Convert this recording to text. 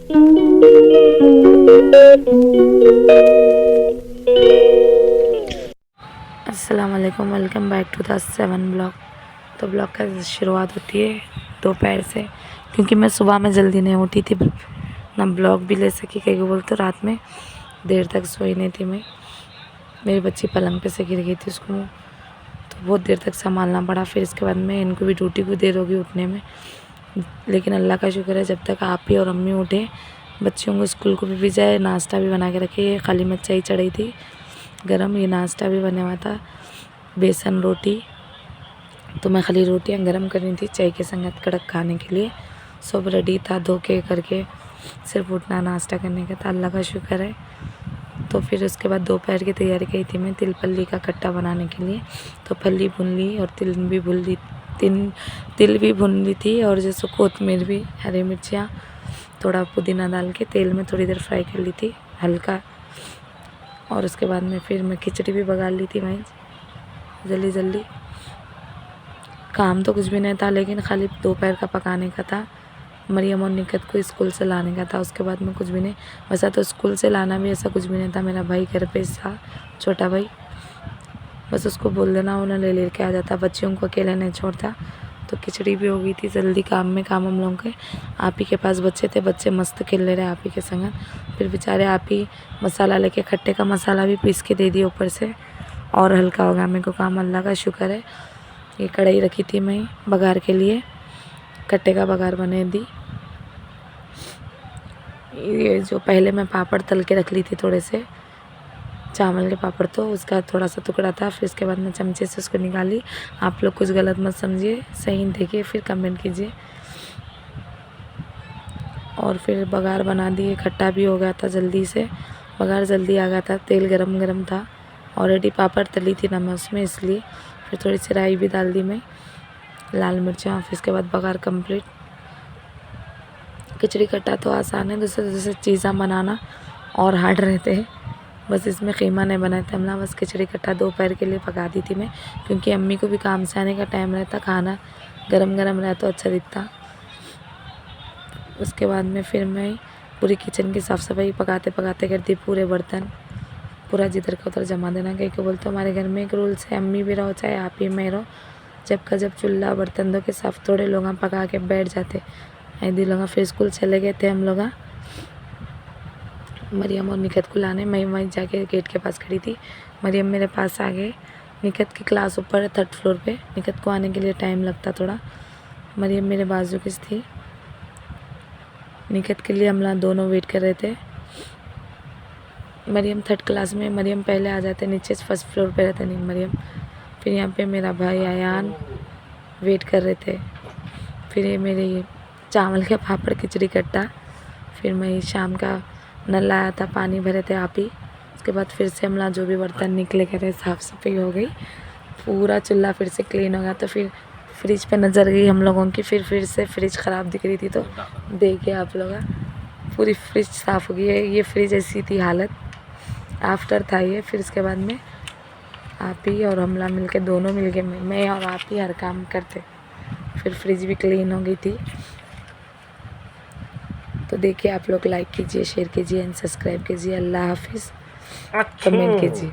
अस्सलाम वालेकुम, welcome back to the 7 blog. तो ब्लॉग का शुरुआत होती है दोपहर से, क्योंकि मैं सुबह में जल्दी नहीं उठी थी ना ब्लॉग भी ले सकी। कहीं बोल तो रात में देर तक सोई नहीं थी मैं। मेरी बच्ची पलंग पे से गिर गई थी, उसको तो बहुत देर तक संभालना पड़ा। फिर इसके बाद में इनको भी ड्यूटी को देर होगी उठने में, लेकिन अल्लाह का शुक्र है जब तक आप ही और अम्मी उठे, बच्चियों को स्कूल को भी भेजा है, नाश्ता भी बना के रखे। खाली मैं चाय चढ़ी थी गरम, ये नाश्ता भी बने हुआ था, बेसन रोटी। तो मैं खाली रोटियां गरम करनी थी चाय के संगत कड़क खाने के लिए। सब रेडी था, धो के करके सिर्फ उठना नाश्ता करने का था, अल्लाह का शुक्र है। तो फिर उसके बाद दोपहर की तैयारी की थी मैं तिल पल्ली का कट्टा बनाने के लिए। तो फल्ली भून ली और तिल भी भून ली, तिल भी भून ली थी, और जैसे कोतमीर भी, हरी मिर्चियाँ, थोड़ा पुदीना डाल के तेल में थोड़ी देर फ्राई कर ली थी हल्का। और उसके बाद में फिर मैं खिचड़ी भी बघार ली थी मैं जल्दी जल्दी। काम तो कुछ भी नहीं था, लेकिन खाली दोपहर का पकाने का था। मरियम और निकत को स्कूल से लाने का था। उसके बाद में कुछ भी नहीं, वैसा तो स्कूल से लाना भी ऐसा कुछ भी नहीं था। मेरा भाई घर पे था, छोटा भाई, बस उसको बोल देना उन्हें ले के आ जाता, बच्चियों को अकेले नहीं छोड़ता। तो खिचड़ी भी हो गई थी जल्दी, काम में काम हम लोगों के। आप ही के पास बच्चे थे, बच्चे मस्त खेल ले रहे आप ही के संग। फिर बेचारे आप ही मसाला लेके, खट्टे का मसाला भी पीस के दे दिया ऊपर से, और हल्का हो गया मेरे को काम, अल्लाह का शुक्र है। ये कढ़ाई रखी थी मैं बघार के लिए, खट्टे का बघार बने दी। ये जो पहले मैं पापड़ तल के रख ली थी, थोड़े से चावल के पापड़, तो उसका थोड़ा सा टुकड़ा था। फिर उसके बाद मैं चमचे से उसको निकाली। आप लोग कुछ गलत मत समझिए, सही देखिए फिर कमेंट कीजिए। और फिर बघार बना दिए, खट्टा भी हो गया था जल्दी से, बघार जल्दी आ गया था, तेल गरम गरम था, ऑलरेडी पापड़ तली थी ना मैं उसमें, इसलिए। फिर थोड़ी सी राई भी डाल दी मैं, लाल मिर्चा। फिर उसके बाद बघार कंप्लीट। खिचड़ी कट्टा तो आसान है, दूसरे दूसरे चीज़ें बनाना और हार्ड रहते हैं। बस इसमें कीमा नहीं बनाए थे हमने, बस खिचड़ी कट्टा दोपहर के लिए पका दी थी मैं, क्योंकि अम्मी को भी काम से आने का टाइम रहता, खाना गरम गरम रहा तो अच्छा दिखता। उसके बाद में फिर मैं पूरी किचन की साफ़ सफाई पकाते पकाते करती, पूरे बर्तन पूरा जिधर का उधर जमा देना। कहीं को बोलते हमारे घर में एक रूल्स है, अम्मी भी रहो चाहे आप ही में रहो, जब का जब चूल्हा बर्तन धो के साफ थोड़े लोग पका के बैठ जाते। ऐदी लोग फिर स्कूल चले गए थे हम लोग, मरियम और निकत को लाने। मैं वहीं जाके गेट के पास खड़ी थी, मरियम मेरे पास आ गए। निकत की क्लास ऊपर है 3rd फ्लोर पे, निकत को आने के लिए टाइम लगता थोड़ा। मरियम मेरे बाजू की थी, निकत के लिए हम लोग दोनों वेट कर रहे थे। मरियम 3rd क्लास में, मरियम पहले आ जाते, नीचे 1st फ्लोर पे रहते नहीं मरियम। फिर यहाँ पे मेरा भाई आयान वेट कर रहे थे। फिर ये मेरे ये चावल के पापड़ खिचड़ी कट्टा। फिर मैं शाम का नल आया था, पानी भरे थे आप ही। उसके बाद फिर से हमला जो भी बर्तन निकले करे, साफ़ सफाई हो गई, पूरा चूल्हा फिर से क्लीन हो गया। तो फिर फ्रिज पे नज़र गई हम लोगों की, फिर से फ्रिज ख़राब दिख रही थी, तो देखिए आप लोग, पूरी फ्रिज साफ़ हो गई है। ये फ्रिज ऐसी थी हालत, आफ्टर था ये। फिर इसके बाद में आप ही और हमला मिलके, दोनों मिलके, मैं और आप ही हर काम करते। फिर फ्रिज भी क्लीन हो गई थी। तो देखिए आप लोग लाइक कीजिए, शेयर कीजिए एंड सब्सक्राइब कीजिए। अल्लाह हाफिज़, कमेंट कीजिए।